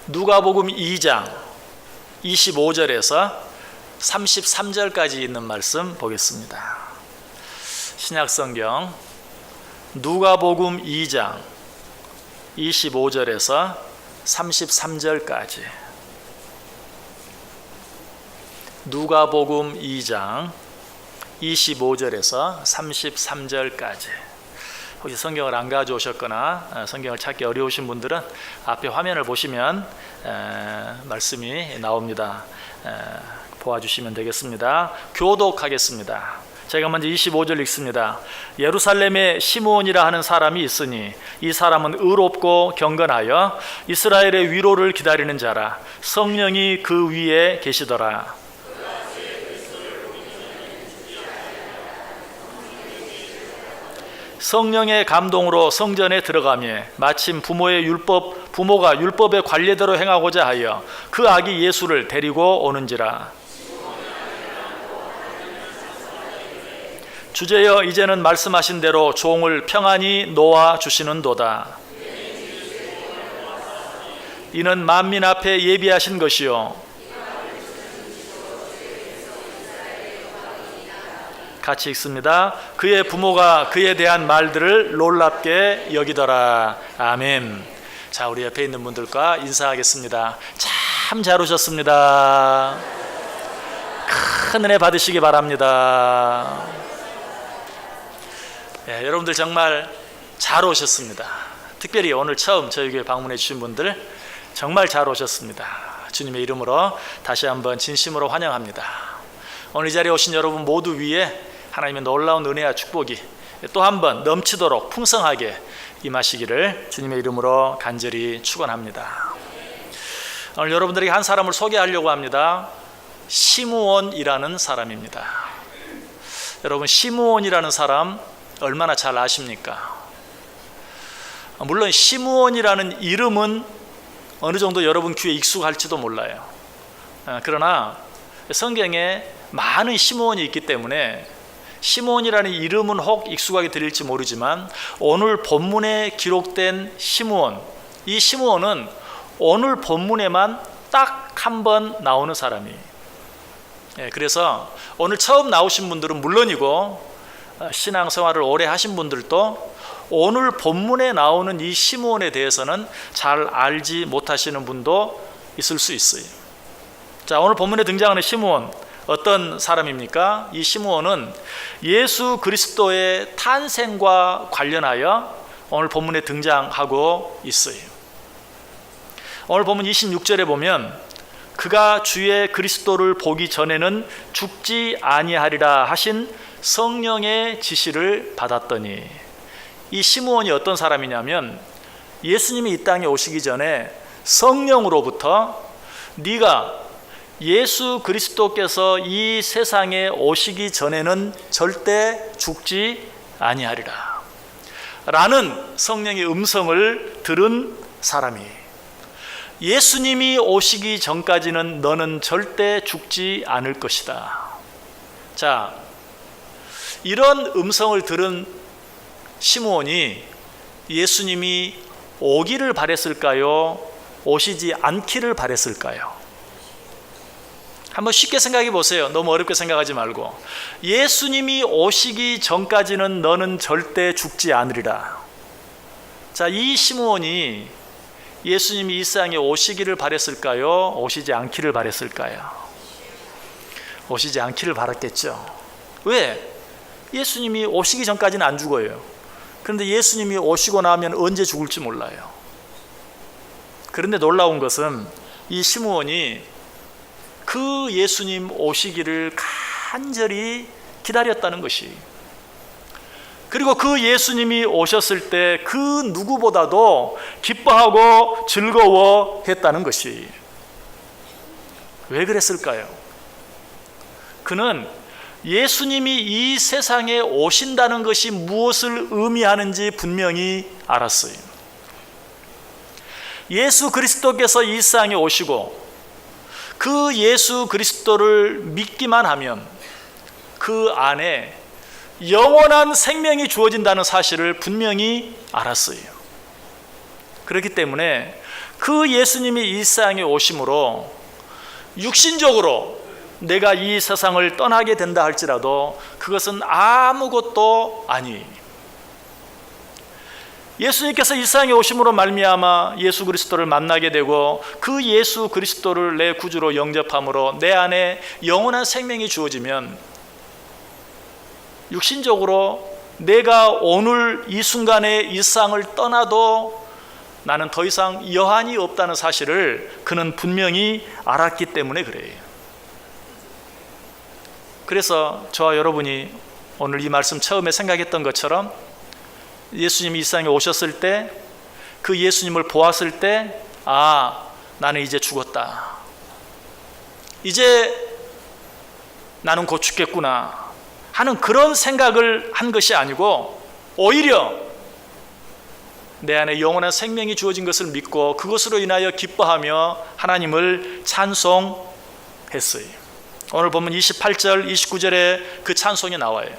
누가복음 2장 25절에서 33절까지 있는 말씀 보겠습니다. 신약성경 누가복음 2장 25절에서 33절까지. 누가복음 2장 25절에서 33절까지. 혹시 성경을 안 가져오셨거나 성경을 찾기 어려우신 분들은 앞에 화면을 보시면 말씀이 나옵니다. 보아주시면 되겠습니다. 교독하겠습니다. 제가 먼저 25절 읽습니다. 예루살렘에 시므온이라 하는 사람이 있으니 이 사람은 의롭고 경건하여 이스라엘의 위로를 기다리는 자라. 성령이 그 위에 계시더라. 성령의 감동으로 성전에 들어가며 마침 부모가 율법의 관례대로 행하고자 하여 그 아기 예수를 데리고 오는지라. 주제여 이제는 말씀하신 대로 종을 평안히 놓아 주시는도다. 이는 만민 앞에 예비하신 것이요 같이 읽습니다. 그의 부모가 그에 대한 말들을 놀랍게 여기더라. 아멘. 자, 우리 옆에 있는 분들과 인사하겠습니다. 참 잘 오셨습니다. 큰 은혜 받으시기 바랍니다. 네, 여러분들 정말 잘 오셨습니다. 특별히 오늘 처음 저희 교회 방문해 주신 분들 정말 잘 오셨습니다. 주님의 이름으로 다시 한번 진심으로 환영합니다. 오늘 이 자리에 오신 여러분 모두 위에 하나님의 놀라운 은혜와 축복이 또 한 번 넘치도록 풍성하게 임하시기를 주님의 이름으로 간절히 축원합니다. 오늘 여러분들에게 한 사람을 소개하려고 합니다. 시므온이라는 사람입니다. 여러분, 시므온이라는 사람 얼마나 잘 아십니까? 물론 시므온이라는 이름은 어느 정도 여러분 귀에 익숙할지도 몰라요. 그러나 성경에 많은 시므온이 있기 때문에 시므온이라는 이름은 혹 익숙하게 들릴지 모르지만 오늘 본문에 기록된 시므온, 이 시므온은 오늘 본문에만 딱 한 번 나오는 사람이에요. 그래서 오늘 처음 나오신 분들은 물론이고 신앙생활을 오래 하신 분들도 오늘 본문에 나오는 이 시므온에 대해서는 잘 알지 못하시는 분도 있을 수 있어요. 자, 오늘 본문에 등장하는 시므온 어떤 사람입니까? 이 시므온은 예수 그리스도의 탄생과 관련하여 오늘 본문에 등장하고 있어요. 오늘 본문 26절에 보면 그가 주의 그리스도를 보기 전에는 죽지 아니하리라 하신 성령의 지시를 받았더니, 이 시므온이 어떤 사람이냐면 예수님이 이 땅에 오시기 전에 성령으로부터 네가 예수 그리스도께서 이 세상에 오시기 전에는 절대 죽지 아니하리라 라는 성령의 음성을 들은 사람이에요. 예수님이 오시기 전까지는 너는 절대 죽지 않을 것이다. 자, 이런 음성을 들은 시므온이 예수님이 오기를 바랬을까요? 오시지 않기를 바랬을까요? 한번 쉽게 생각해 보세요. 너무 어렵게 생각하지 말고. 예수님이 오시기 전까지는 너는 절대 죽지 않으리라. 자, 이 시므온이 예수님이 이 세상에 오시기를 바랬을까요? 오시지 않기를 바랬을까요? 오시지 않기를 바랐겠죠. 왜? 예수님이 오시기 전까지는 안 죽어요. 그런데 예수님이 오시고 나면 언제 죽을지 몰라요. 그런데 놀라운 것은 이 시므온이 그 예수님 오시기를 간절히 기다렸다는 것이, 그리고 그 예수님이 오셨을 때 그 누구보다도 기뻐하고 즐거워했다는 것이 왜 그랬을까요? 그는 예수님이 이 세상에 오신다는 것이 무엇을 의미하는지 분명히 알았어요. 예수 그리스도께서 이 세상에 오시고 그 예수 그리스도를 믿기만 하면 그 안에 영원한 생명이 주어진다는 사실을 분명히 알았어요. 그렇기 때문에 그 예수님이 이 세상에 오심으로 육신적으로 내가 이 세상을 떠나게 된다 할지라도 그것은 아무것도 아니. 예수님께서 이 세상에 오심으로 말미암아 예수 그리스도를 만나게 되고 그 예수 그리스도를 내 구주로 영접함으로 내 안에 영원한 생명이 주어지면 육신적으로 내가 오늘 이 순간에 이 세상을 떠나도 나는 더 이상 여한이 없다는 사실을 그는 분명히 알았기 때문에 그래요. 그래서 저와 여러분이 오늘 이 말씀 처음에 생각했던 것처럼 예수님이 이 세상에 오셨을 때 그 예수님을 보았을 때 나는 이제 죽었다. 이제 나는 곧 죽겠구나 하는 그런 생각을 한 것이 아니고 오히려 내 안에 영원한 생명이 주어진 것을 믿고 그것으로 인하여 기뻐하며 하나님을 찬송했어요. 오늘 보면 28절 29절에 그 찬송이 나와요.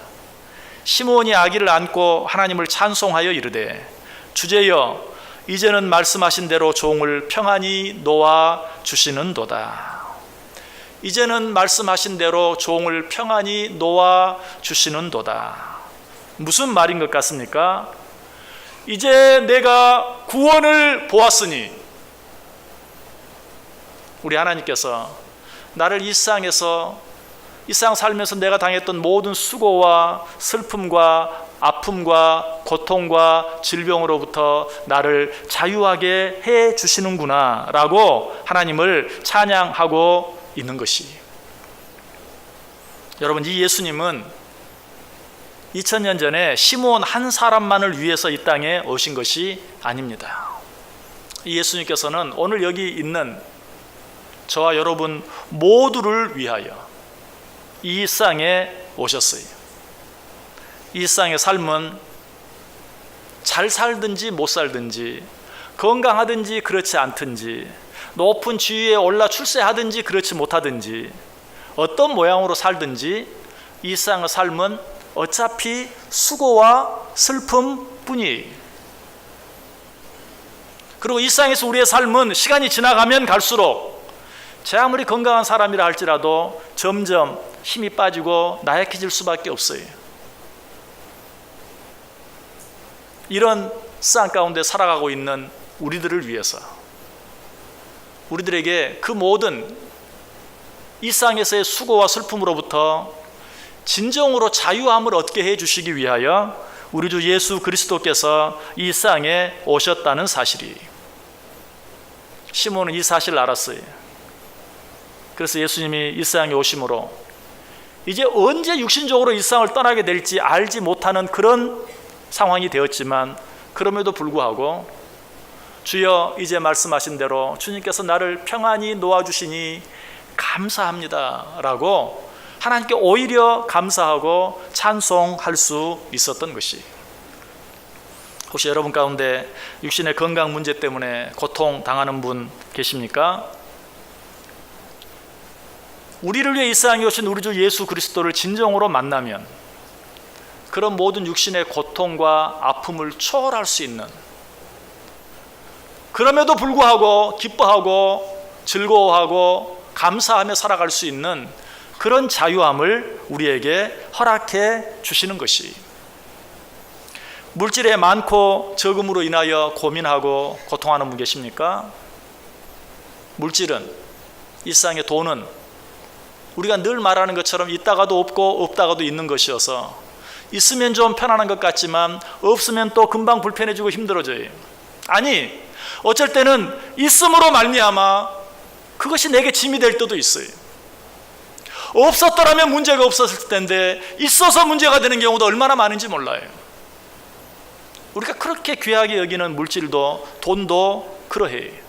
시므온이 아기를 안고 하나님을 찬송하여 이르되 주제여 이제는 말씀하신 대로 종을 평안히 놓아 주시는도다. 이제는 말씀하신 대로 종을 평안히 놓아 주시는도다. 무슨 말인 것 같습니까? 이제 내가 구원을 보았으니 우리 하나님께서 나를 이 세상에서 이 세상 살면서 내가 당했던 모든 수고와 슬픔과 아픔과 고통과 질병으로부터 나를 자유하게 해 주시는구나 라고 하나님을 찬양하고 있는 것이, 여러분 이 예수님은 2000년 전에 시므온 한 사람만을 위해서 이 땅에 오신 것이 아닙니다. 이 예수님께서는 오늘 여기 있는 저와 여러분 모두를 위하여 이 세상에 오셨어요. 이 세상의 삶은 잘 살든지 못 살든지, 건강하든지 그렇지 않든지, 높은 지위에 올라 출세하든지 그렇지 못하든지, 어떤 모양으로 살든지 이 세상의 삶은 어차피 수고와 슬픔뿐이에요. 그리고 이 세상에서 우리의 삶은 시간이 지나가면 갈수록 제 아무리 건강한 사람이라 할지라도 점점 힘이 빠지고 나약해질 수밖에 없어요. 이런 세상 가운데 살아가고 있는 우리들을 위해서, 우리들에게 그 모든 이 세상에서의 수고와 슬픔으로부터 진정으로 자유함을 얻게 해주시기 위하여 우리 주 예수 그리스도께서 이 세상에 오셨다는 사실이, 시몬은 이 사실을 알았어요. 그래서 예수님이 이 세상에 오심으로 이제 언제 육신적으로 이 세상을 떠나게 될지 알지 못하는 그런 상황이 되었지만, 그럼에도 불구하고 주여 이제 말씀하신 대로 주님께서 나를 평안히 놓아주시니 감사합니다 라고 하나님께 오히려 감사하고 찬송할 수 있었던 것이, 혹시 여러분 가운데 육신의 건강 문제 때문에 고통당하는 분 계십니까? 우리를 위해 이 세상에 오신 우리 주 예수 그리스도를 진정으로 만나면 그런 모든 육신의 고통과 아픔을 초월할 수 있는, 그럼에도 불구하고 기뻐하고 즐거워하고 감사하며 살아갈 수 있는 그런 자유함을 우리에게 허락해 주시는 것이, 물질의 많고 적음으로 인하여 고민하고 고통하는 분 계십니까? 물질은, 이 세상의 돈은 우리가 늘 말하는 것처럼 있다가도 없고 없다가도 있는 것이어서 있으면 좀 편안한 것 같지만 없으면 또 금방 불편해지고 힘들어져요. 아니, 어쩔 때는 있음으로 말미암아 그것이 내게 짐이 될 때도 있어요. 없었더라면 문제가 없었을 텐데 있어서 문제가 되는 경우도 얼마나 많은지 몰라요. 우리가 그렇게 귀하게 여기는 물질도 돈도 그러해요.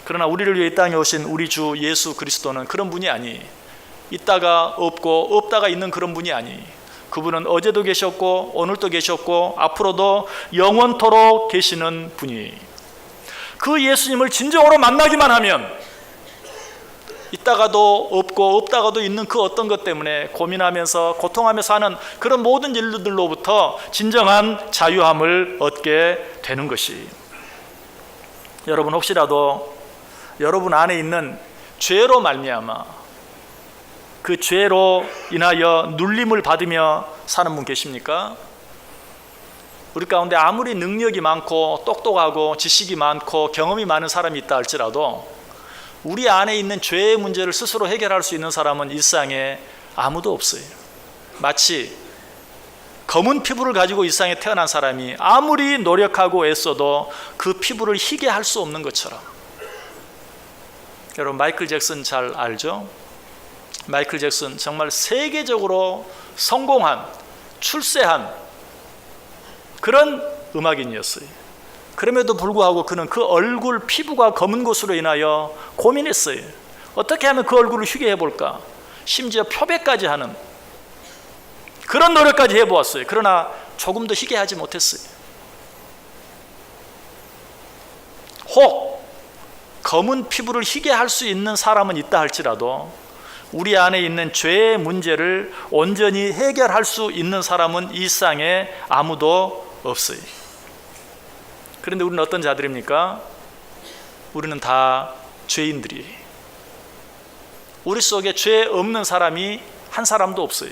그러나 우리를 위해 이 땅에 오신 우리 주 예수 그리스도는 그런 분이 아니, 있다가 없고 없다가 있는 그런 분이 아니, 그분은 어제도 계셨고 오늘도 계셨고 앞으로도 영원토록 계시는 분이, 그 예수님을 진정으로 만나기만 하면 있다가도 없고 없다가도 있는 그 어떤 것 때문에 고민하면서 고통하며 사는 그런 모든 일들로부터 진정한 자유함을 얻게 되는 것이, 여러분 혹시라도 여러분 안에 있는 죄로 말미암아 그 죄로 인하여 눌림을 받으며 사는 분 계십니까? 우리 가운데 아무리 능력이 많고 똑똑하고 지식이 많고 경험이 많은 사람이 있다 할지라도 우리 안에 있는 죄의 문제를 스스로 해결할 수 있는 사람은 이 세상에 아무도 없어요. 마치 검은 피부를 가지고 이 세상에 태어난 사람이 아무리 노력하고 애써도 그 피부를 희게 할 수 없는 것처럼. 여러분 마이클 잭슨 잘 알죠? 마이클 잭슨 정말 세계적으로 성공한 출세한 그런 음악인이었어요. 그럼에도 불구하고 그는 그 얼굴 피부가 검은 것으로 인하여 고민했어요. 어떻게 하면 그 얼굴을 희게 해볼까? 심지어 표백까지 하는 그런 노력까지 해보았어요. 그러나 조금 더 희게 하지 못했어요. 혹 검은 피부를 희게 할 수 있는 사람은 있다 할지라도 우리 안에 있는 죄의 문제를 온전히 해결할 수 있는 사람은 이 세상에 아무도 없어요. 그런데 우리는 어떤 자들입니까? 우리는 다 죄인들이에요. 우리 속에 죄 없는 사람이 한 사람도 없어요.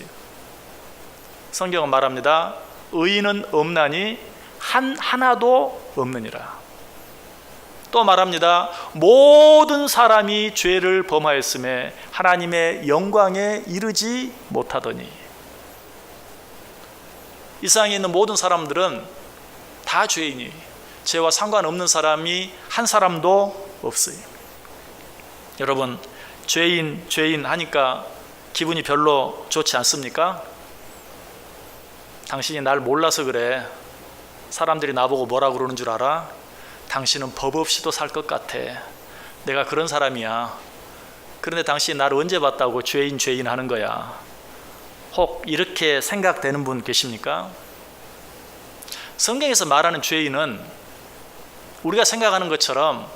성경은 말합니다. 의인은 없나니 하나도 없느니라. 또 말합니다. 모든 사람이 죄를 범하였음에 하나님의 영광에 이르지 못하더니. 이 세상에 있는 모든 사람들은 다 죄인이, 죄와 상관없는 사람이 한 사람도 없어요. 여러분 죄인 하니까 기분이 별로 좋지 않습니까? 당신이 날 몰라서 그래. 사람들이 나보고 뭐라 그러는 줄 알아? 당신은 법 없이도 살 것 같아. 내가 그런 사람이야. 그런데 당신이 나를 언제 봤다고 죄인 하는 거야. 혹 이렇게 생각되는 분 계십니까? 성경에서 말하는 죄인은 우리가 생각하는 것처럼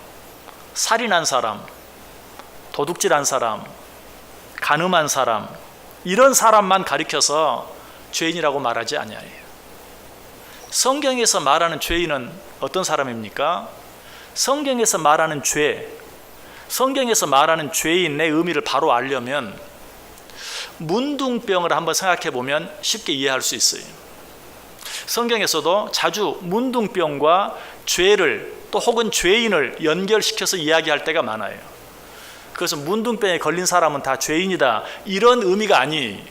살인한 사람, 도둑질한 사람, 간음한 사람, 이런 사람만 가리켜서 죄인이라고 말하지 아니하여요. 성경에서 말하는 죄인은 어떤 사람입니까? 성경에서 말하는 죄, 성경에서 말하는 죄인의 의미를 바로 알려면 문둥병을 한번 생각해 보면 쉽게 이해할 수 있어요. 성경에서도 자주 문둥병과 죄를 또 혹은 죄인을 연결시켜서 이야기할 때가 많아요. 그래서 문둥병에 걸린 사람은 다 죄인이다, 이런 의미가 아니,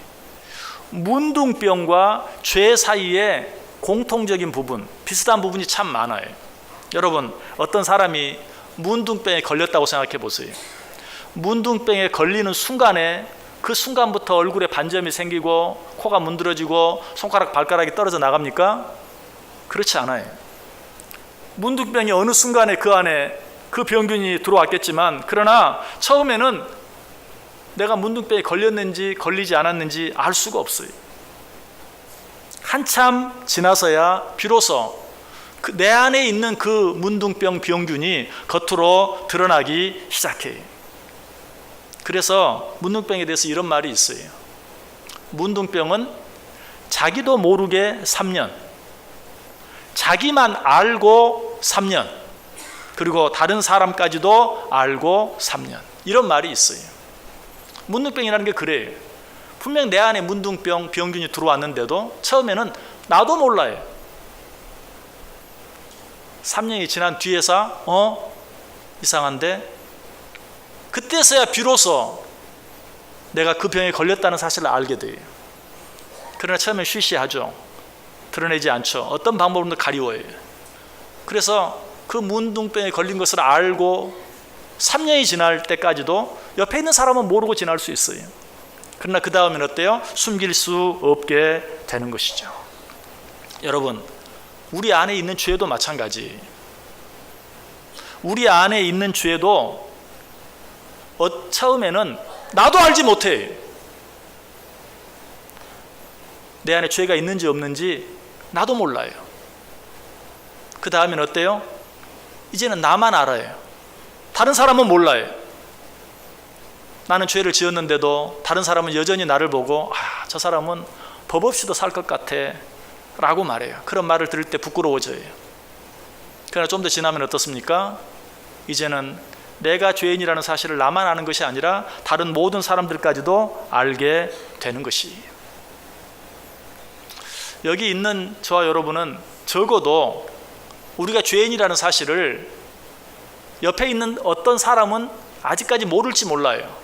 문둥병과 죄 사이에 공통적인 부분, 비슷한 부분이 참 많아요. 여러분 어떤 사람이 문둥병에 걸렸다고 생각해 보세요. 문둥병에 걸리는 순간에 그 순간부터 얼굴에 반점이 생기고 코가 문드러지고 손가락 발가락이 떨어져 나갑니까? 그렇지 않아요. 문둥병이 어느 순간에 그 안에 그 병균이 들어왔겠지만, 그러나 처음에는 내가 문둥병에 걸렸는지 걸리지 않았는지 알 수가 없어요. 한참 지나서야 비로소 내 안에 있는 그 문둥병 병균이 겉으로 드러나기 시작해요. 그래서 문둥병에 대해서 이런 말이 있어요. 문둥병은 자기도 모르게 3년, 자기만 알고 3년, 그리고 다른 사람까지도 알고 3년, 이런 말이 있어요. 문둥병이라는 게 그래요. 분명 내 안에 문둥병 병균이 들어왔는데도 처음에는 나도 몰라요. 3년이 지난 뒤에서 이상한데, 그때서야 비로소 내가 그 병에 걸렸다는 사실을 알게 돼요. 그러나 처음엔 쉬쉬하죠. 드러내지 않죠. 어떤 방법으로도 가리워요. 그래서 그 문둥병에 걸린 것을 알고 3년이 지날 때까지도 옆에 있는 사람은 모르고 지날 수 있어요. 그러나 그 다음엔 어때요? 숨길 수 없게 되는 것이죠. 여러분 우리 안에 있는 죄도 마찬가지. 우리 안에 있는 죄도 처음에는 나도 알지 못해. 내 안에 죄가 있는지 없는지 나도 몰라요. 그 다음엔 어때요? 이제는 나만 알아요. 다른 사람은 몰라요. 나는 죄를 지었는데도 다른 사람은 여전히 나를 보고 저 사람은 법 없이도 살 것 같아 라고 말해요. 그런 말을 들을 때 부끄러워져요. 그러나 좀 더 지나면 어떻습니까? 이제는 내가 죄인이라는 사실을 나만 아는 것이 아니라 다른 모든 사람들까지도 알게 되는 것이. 여기 있는 저와 여러분은 적어도 우리가 죄인이라는 사실을 옆에 있는 어떤 사람은 아직까지 모를지 몰라요.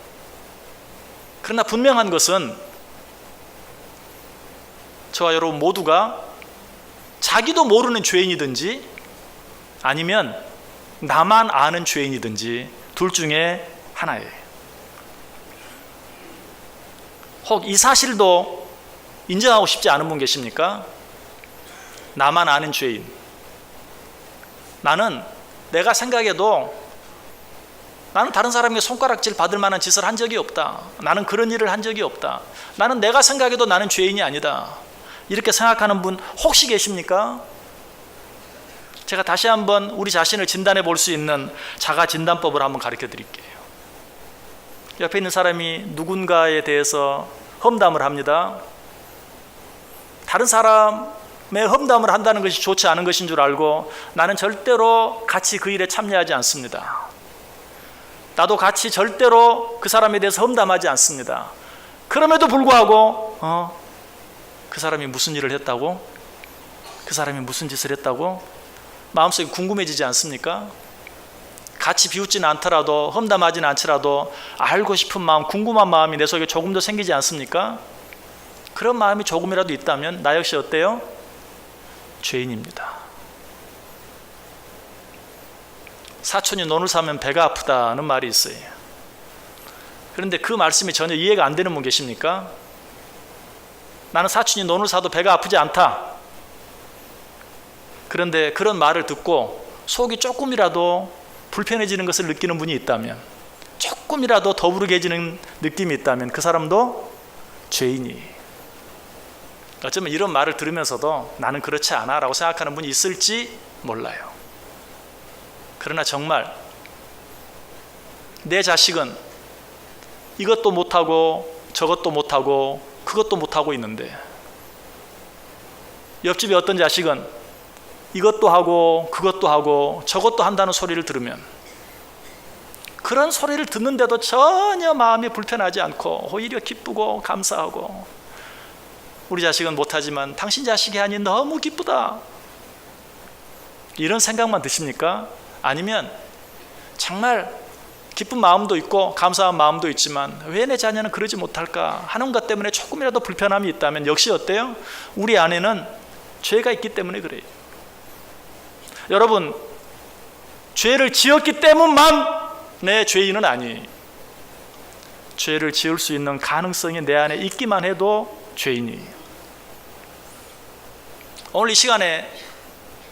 그러나 분명한 것은 저와 여러분 모두가 자기도 모르는 죄인이든지 아니면 나만 아는 죄인이든지 둘 중에 하나예요. 혹 이 사실도 인정하고 싶지 않은 분 계십니까? 나만 아는 죄인. 나는 내가 생각해도 나는 다른 사람에게 손가락질 받을 만한 짓을 한 적이 없다. 나는 그런 일을 한 적이 없다. 나는 내가 생각해도 나는 죄인이 아니다. 이렇게 생각하는 분 혹시 계십니까? 제가 다시 한번 우리 자신을 진단해 볼 수 있는 자가 진단법을 한번 가르쳐 드릴게요. 옆에 있는 사람이 누군가에 대해서 험담을 합니다. 다른 사람의 험담을 한다는 것이 좋지 않은 것인 줄 알고 나는 절대로 같이 그 일에 참여하지 않습니다. 나도 같이 절대로 그 사람에 대해서 험담하지 않습니다. 그럼에도 불구하고 그 사람이 무슨 일을 했다고? 그 사람이 무슨 짓을 했다고? 마음속에 궁금해지지 않습니까? 같이 비웃지는 않더라도 험담하지는 않더라도 알고 싶은 마음, 궁금한 마음이 내 속에 조금 더 생기지 않습니까? 그런 마음이 조금이라도 있다면 나 역시 어때요? 죄인입니다. 사촌이 논을 사면 배가 아프다는 말이 있어요. 그런데 그 말씀이 전혀 이해가 안 되는 분 계십니까? 나는 사촌이 논을 사도 배가 아프지 않다. 그런데 그런 말을 듣고 속이 조금이라도 불편해지는 것을 느끼는 분이 있다면, 조금이라도 더부룩해지는 느낌이 있다면 그 사람도 죄인이. 어쩌면 이런 말을 들으면서도 나는 그렇지 않아 라고 생각하는 분이 있을지 몰라요. 그러나 정말 내 자식은 이것도 못하고 저것도 못하고 그것도 못하고 있는데, 옆집에 어떤 자식은 이것도 하고 그것도 하고 저것도 한다는 소리를 들으면 그런 소리를 듣는데도 전혀 마음이 불편하지 않고 오히려 기쁘고 감사하고, 우리 자식은 못하지만 당신 자식이 하니 너무 기쁘다, 이런 생각만 드십니까? 아니면 정말 기쁜 마음도 있고 감사한 마음도 있지만 왜 내 자녀는 그러지 못할까 하는 것 때문에 조금이라도 불편함이 있다면 역시 어때요? 우리 안에는 죄가 있기 때문에 그래요. 여러분, 죄를 지었기 때문만 내 죄인은 아니에요. 죄를 지을 수 있는 가능성이 내 안에 있기만 해도 죄인이에요. 오늘 이 시간에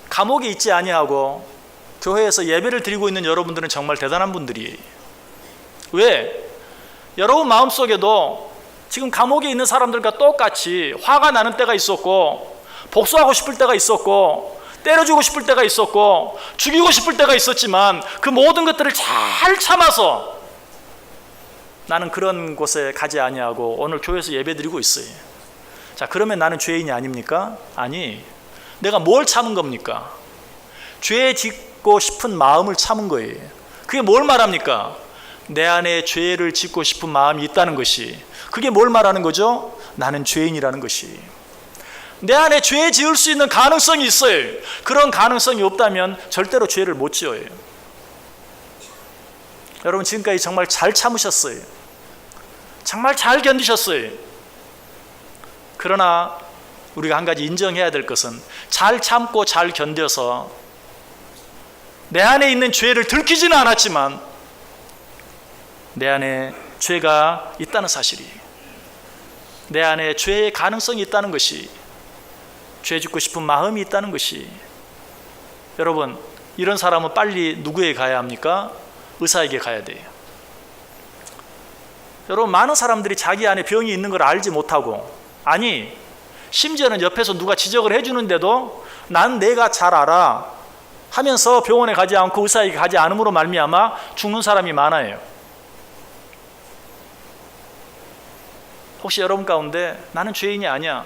감옥에 있지 아니하고 교회에서 예배를 드리고 있는 여러분들은 정말 대단한 분들이에요. 왜? 여러분 마음속에도 지금 감옥에 있는 사람들과 똑같이 화가 나는 때가 있었고, 복수하고 싶을 때가 있었고, 때려주고 싶을 때가 있었고, 죽이고 싶을 때가 있었지만 그 모든 것들을 잘 참아서 나는 그런 곳에 가지 아니하고 오늘 교회에서 예배드리고 있어요. 자, 그러면 나는 죄인이 아닙니까? 아니, 내가 뭘 참은 겁니까? 죄 짓고 싶은 마음을 참은 거예요. 그게 뭘 말합니까? 내 안에 죄를 짓고 싶은 마음이 있다는 것이, 그게 뭘 말하는 거죠? 나는 죄인이라는 것이. 내 안에 죄 지을 수 있는 가능성이 있어요. 그런 가능성이 없다면 절대로 죄를 못 지어요. 여러분, 지금까지 정말 잘 참으셨어요. 정말 잘 견디셨어요. 그러나 우리가 한 가지 인정해야 될 것은, 잘 참고 잘 견뎌서 내 안에 있는 죄를 들키지는 않았지만 내 안에 죄가 있다는 사실이, 내 안에 죄의 가능성이 있다는 것이, 죄 짓고 싶은 마음이 있다는 것이. 여러분, 이런 사람은 빨리 누구에게 가야 합니까? 의사에게 가야 돼요. 여러분, 많은 사람들이 자기 안에 병이 있는 걸 알지 못하고, 아니 심지어는 옆에서 누가 지적을 해주는데도 난 내가 잘 알아 하면서 병원에 가지 않고 의사에게 가지 않음으로 말미암아 죽는 사람이 많아요. 혹시 여러분 가운데 나는 죄인이 아니야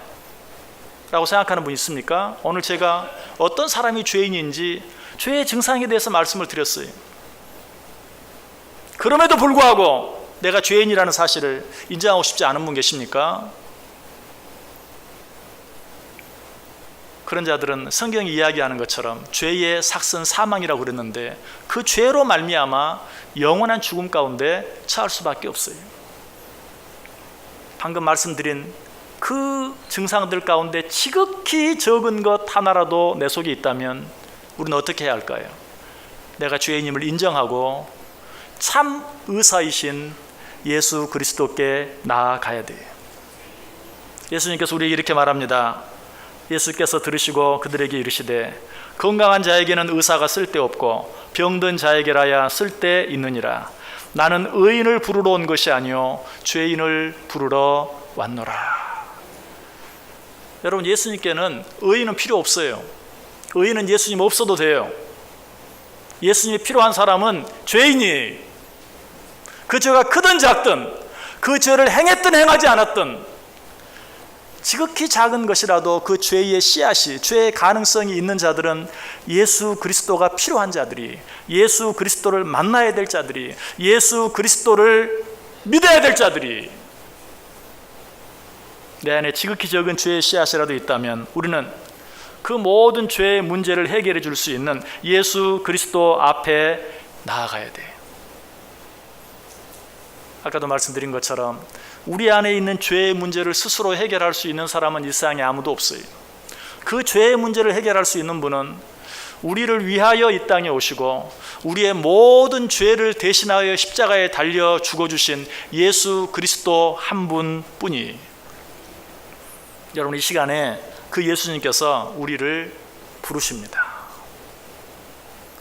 라고 생각하는 분 있습니까? 오늘 제가 어떤 사람이 죄인인지 죄의 증상에 대해서 말씀을 드렸어요. 그럼에도 불구하고 내가 죄인이라는 사실을 인정하고 싶지 않은 분 계십니까? 그런 자들은 성경이 이야기하는 것처럼 죄의 삭은 사망이라고 그랬는데 그 죄로 말미암아 영원한 죽음 가운데 처할 수밖에 없어요. 방금 말씀드린 그 증상들 가운데 지극히 적은 것 하나라도 내 속에 있다면 우리는 어떻게 해야 할까요? 내가 죄인임을 인정하고 참 의사이신 예수 그리스도께 나아가야 돼요. 예수님께서 우리에게 이렇게 말합니다. 예수께서 들으시고 그들에게 이르시되 건강한 자에게는 의사가 쓸데없고 병든 자에게라야 쓸데있느니라. 나는 의인을 부르러 온 것이 아니요 죄인을 부르러 왔노라. 여러분, 예수님께는 의인은 필요 없어요. 의인은 예수님 없어도 돼요. 예수님이 필요한 사람은 죄인이, 그 죄가 크든 작든, 그 죄를 행했든 행하지 않았든 지극히 작은 것이라도 그 죄의 씨앗이, 죄의 가능성이 있는 자들은 예수 그리스도가 필요한 자들이, 예수 그리스도를 만나야 될 자들이, 예수 그리스도를 믿어야 될 자들이 내 안에 지극히 적은 죄의 씨앗이라도 있다면 우리는 그 모든 죄의 문제를 해결해 줄 수 있는 예수 그리스도 앞에 나아가야 돼요. 아까도 말씀드린 것처럼 우리 안에 있는 죄의 문제를 스스로 해결할 수 있는 사람은 이 세상에 아무도 없어요. 그 죄의 문제를 해결할 수 있는 분은 우리를 위하여 이 땅에 오시고 우리의 모든 죄를 대신하여 십자가에 달려 죽어주신 예수 그리스도 한 분뿐이에요. 여러분, 이 시간에 그 예수님께서 우리를 부르십니다.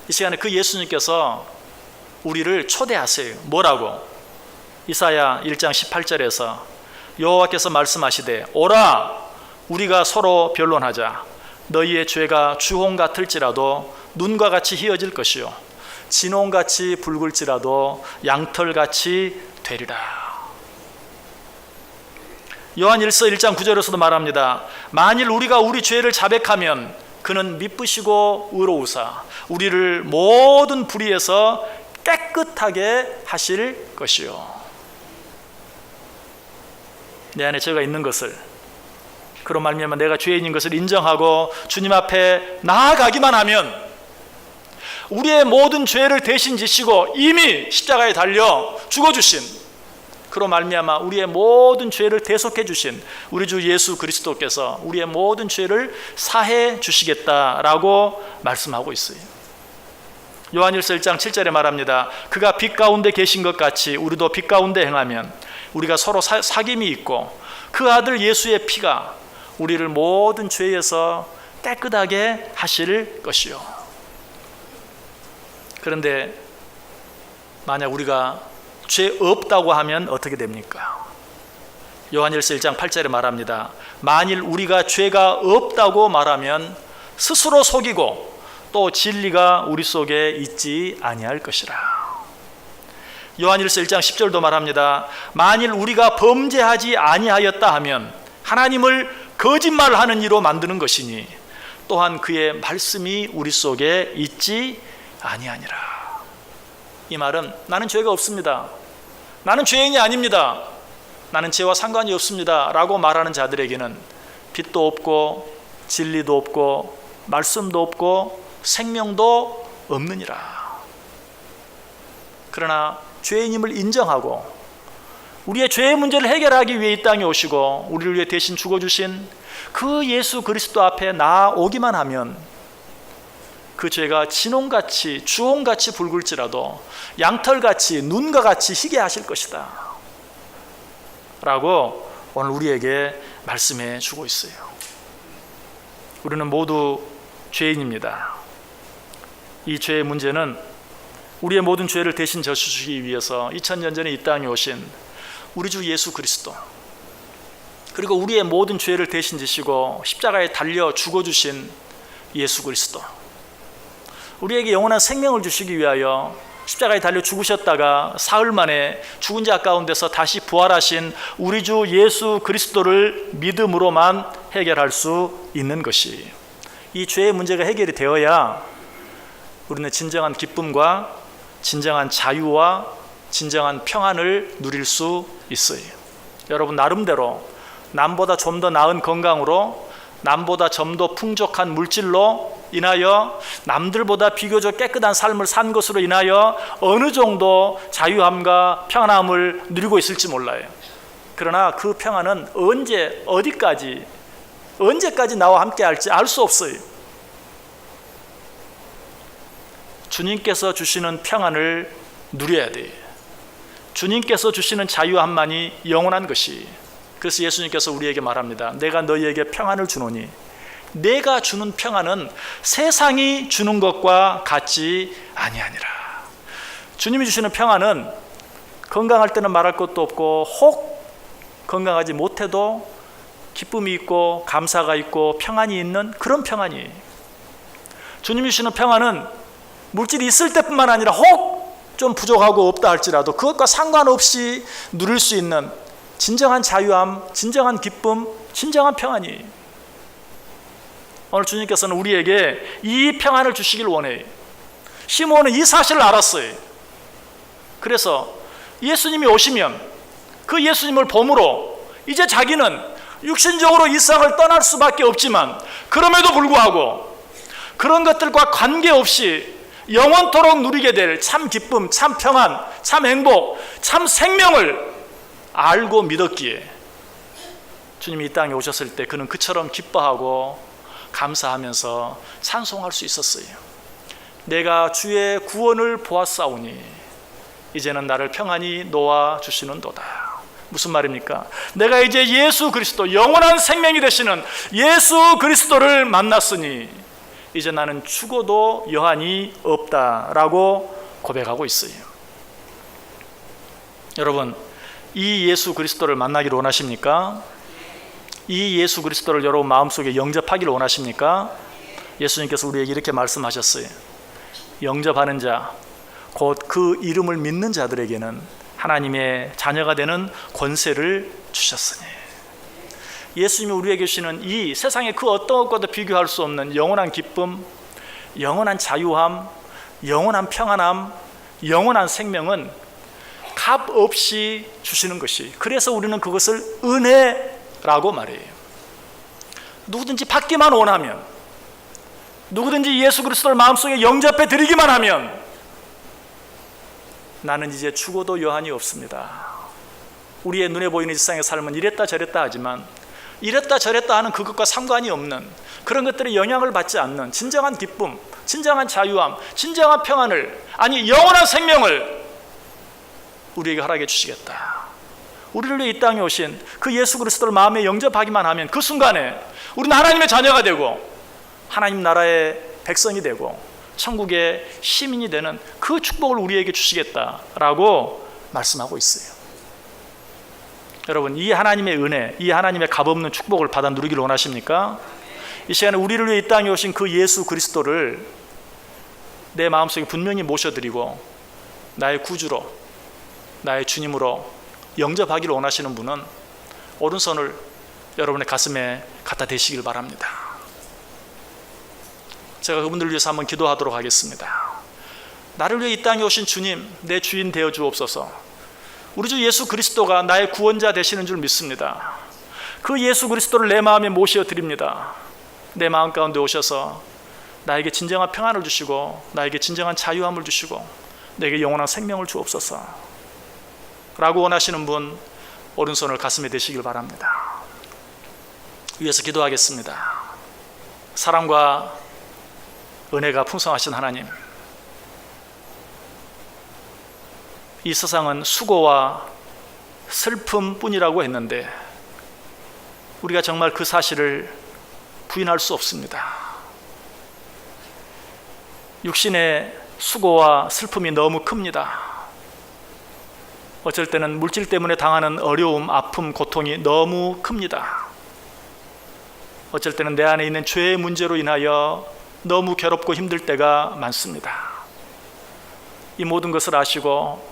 이 시간에 그 예수님께서 우리를 초대하세요. 뭐라고? 이사야 1장 18절에서 여호와께서 말씀하시되 오라 우리가 서로 변론하자. 너희의 죄가 주홍 같을지라도 눈과 같이 희어질 것이요 진홍같이 붉을지라도 양털같이 되리라. 요한 1서 1장 9절에서도 말합니다. 만일 우리가 우리 죄를 자백하면 그는 미쁘시고 의로우사 우리를 모든 불의에서 깨끗하게 하실 것이요. 내 안에 죄가 있는 것을, 그로 말미암아 내가 죄인인 것을 인정하고 주님 앞에 나아가기만 하면 우리의 모든 죄를 대신 지시고 이미 십자가에 달려 죽어주신, 그로 말미암아 우리의 모든 죄를 대속해 주신 우리 주 예수 그리스도께서 우리의 모든 죄를 사해 주시겠다라고 말씀하고 있어요. 요한일서 1장 7절에 말합니다. 그가 빛 가운데 계신 것 같이 우리도 빛 가운데 행하면 우리가 서로 사귐이 있고 그 아들 예수의 피가 우리를 모든 죄에서 깨끗하게 하실 것이요. 그런데 만약 우리가 죄 없다고 하면 어떻게 됩니까? 요한일서 1장 8절에 말합니다. 만일 우리가 죄가 없다고 말하면 스스로 속이고 또 진리가 우리 속에 있지 아니할 것이라. 요한일서 1장 10절도 말합니다. 만일 우리가 범죄하지 아니하였다 하면 하나님을 거짓말하는 이로 만드는 것이니 또한 그의 말씀이 우리 속에 있지 아니하니라. 이 말은 나는 죄가 없습니다, 나는 죄인이 아닙니다, 나는 죄와 상관이 없습니다 라고 말하는 자들에게는 빛도 없고 진리도 없고 말씀도 없고 생명도 없느니라. 그러나 죄인임을 인정하고 우리의 죄의 문제를 해결하기 위해 이 땅에 오시고 우리를 위해 대신 죽어주신 그 예수 그리스도 앞에 나아오기만 하면 그 죄가 진홍같이 주홍같이 붉을지라도 양털같이 눈과 같이 희게 하실 것이다 라고 오늘 우리에게 말씀해 주고 있어요. 우리는 모두 죄인입니다. 이 죄의 문제는 우리의 모든 죄를 대신 져주시기 위해서 2000년 전에 이 땅에 오신 우리 주 예수 그리스도, 그리고 우리의 모든 죄를 대신 지시고 십자가에 달려 죽어주신 예수 그리스도, 우리에게 영원한 생명을 주시기 위하여 십자가에 달려 죽으셨다가 사흘 만에 죽은 자 가운데서 다시 부활하신 우리 주 예수 그리스도를 믿음으로만 해결할 수 있는 것이, 이 죄의 문제가 해결이 되어야 우리는 진정한 기쁨과 진정한 자유와 진정한 평안을 누릴 수 있어요. 여러분, 나름대로 남보다 좀 더 나은 건강으로, 남보다 좀 더 풍족한 물질로 인하여, 남들보다 비교적 깨끗한 삶을 산 것으로 인하여 어느 정도 자유함과 평안함을 누리고 있을지 몰라요. 그러나 그 평안은 언제, 어디까지, 언제까지 나와 함께 할지 알 수 없어요. 주님께서 주시는 평안을 누려야 돼요. 주님께서 주시는 자유함만이 영원한 것이. 그래서 예수님께서 우리에게 말합니다. 내가 너희에게 평안을 주노니, 내가 주는 평안은 세상이 주는 것과 같지 아니하니라. 주님이 주시는 평안은 건강할 때는 말할 것도 없고, 혹 건강하지 못해도 기쁨이 있고 감사가 있고 평안이 있는 그런 평안이. 주님이 주시는 평안은 물질이 있을 때뿐만 아니라 혹 좀 부족하고 없다 할지라도 그것과 상관없이 누릴 수 있는 진정한 자유함, 진정한 기쁨, 진정한 평안이. 오늘 주님께서는 우리에게 이 평안을 주시길 원해요. 시몬은 이 사실을 알았어요. 그래서 예수님이 오시면 그 예수님을 봄으로 이제 자기는 육신적으로 이 세상을 떠날 수밖에 없지만, 그럼에도 불구하고 그런 것들과 관계없이 영원토록 누리게 될 참 기쁨, 참 평안, 참 행복, 참 생명을 알고 믿었기에 주님이 이 땅에 오셨을 때 그는 그처럼 기뻐하고 감사하면서 찬송할 수 있었어요. 내가 주의 구원을 보았사오니 이제는 나를 평안히 놓아 주시는도다. 무슨 말입니까? 내가 이제 예수 그리스도, 영원한 생명이 되시는 예수 그리스도를 만났으니 이제 나는 죽어도 여한이 없다라고 고백하고 있어요. 여러분, 이 예수 그리스도를 만나기를 원하십니까? 이 예수 그리스도를 여러분 마음속에 영접하기를 원하십니까? 예수님께서 우리에게 이렇게 말씀하셨어요. 영접하는 자, 곧 그 이름을 믿는 자들에게는 하나님의 자녀가 되는 권세를 주셨으니. 예수님이 우리에게 주시는 이 세상의 그 어떤 것과도 비교할 수 없는 영원한 기쁨, 영원한 자유함, 영원한 평안함, 영원한 생명은 값 없이 주시는 것이. 그래서 우리는 그것을 은혜라고 말해요. 누구든지 받기만 원하면, 누구든지 예수 그리스도를 마음속에 영접해 드리기만 하면 나는 이제 죽어도 여한이 없습니다. 우리의 눈에 보이는 이 세상의 삶은 이랬다 저랬다 하지만, 이랬다 저랬다 하는 그것과 상관이 없는, 그런 것들에 영향을 받지 않는 진정한 기쁨, 진정한 자유함, 진정한 평안을, 아니 영원한 생명을 우리에게 허락해 주시겠다. 우리를 위해 이 땅에 오신 그 예수 그리스도를 마음에 영접하기만 하면 그 순간에 우리는 하나님의 자녀가 되고 하나님 나라의 백성이 되고 천국의 시민이 되는 그 축복을 우리에게 주시겠다라고 말씀하고 있어요. 여러분, 이 하나님의 은혜, 이 하나님의 값없는 축복을 받아 누리기를 원하십니까? 이 시간에 우리를 위해 이 땅에 오신 그 예수 그리스도를 내 마음속에 분명히 모셔드리고 나의 구주로, 나의 주님으로 영접하기를 원하시는 분은 오른손을 여러분의 가슴에 갖다 대시길 바랍니다. 제가 그분들을 위해서 한번 기도하도록 하겠습니다. 나를 위해 이 땅에 오신 주님, 내 주인 되어 주옵소서. 우리 주 예수 그리스도가 나의 구원자 되시는 줄 믿습니다. 그 예수 그리스도를 내 마음에 모셔드립니다. 내 마음 가운데 오셔서 나에게 진정한 평안을 주시고 나에게 진정한 자유함을 주시고 내게 영원한 생명을 주옵소서 라고 원하시는 분, 오른손을 가슴에 대시길 바랍니다. 위에서 기도하겠습니다. 사랑과 은혜가 풍성하신 하나님, 이 세상은 수고와 슬픔뿐이라고 했는데 우리가 정말 그 사실을 부인할 수 없습니다. 육신의 수고와 슬픔이 너무 큽니다. 어쩔 때는 물질 때문에 당하는 어려움, 아픔, 고통이 너무 큽니다. 어쩔 때는 내 안에 있는 죄의 문제로 인하여 너무 괴롭고 힘들 때가 많습니다. 이 모든 것을 아시고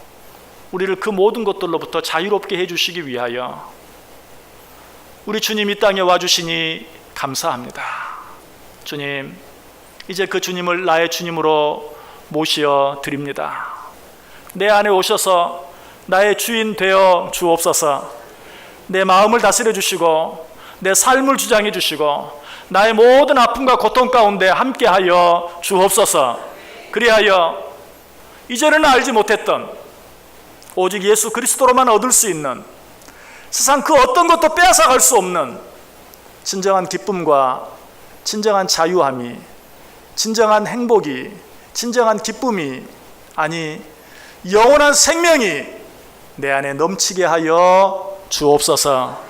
우리를 그 모든 것들로부터 자유롭게 해주시기 위하여 우리 주님 이 땅에 와주시니 감사합니다. 주님, 이제 그 주님을 나의 주님으로 모시어 드립니다. 내 안에 오셔서 나의 주인 되어 주옵소서. 내 마음을 다스려 주시고 내 삶을 주장해 주시고 나의 모든 아픔과 고통 가운데 함께하여 주옵소서. 그리하여 이제는 알지 못했던 오직 예수 그리스도로만 얻을 수 있는 세상 그 어떤 것도 빼앗아갈 수 없는 진정한 기쁨과 진정한 자유함이, 진정한 행복이, 진정한 기쁨이, 아니 영원한 생명이 내 안에 넘치게 하여 주옵소서.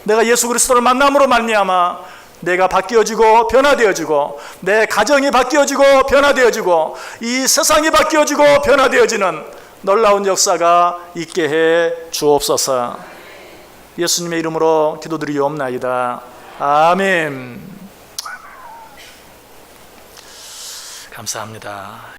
내가 예수 그리스도를 만남으로 말미암아 내가 바뀌어지고 변화되어지고 내 가정이 바뀌어지고 변화되어지고 이 세상이 바뀌어지고 변화되어지는 놀라운 역사가 있게 해 주옵소서. 예수님의 이름으로 기도드리옵나이다. 아멘. 감사합니다.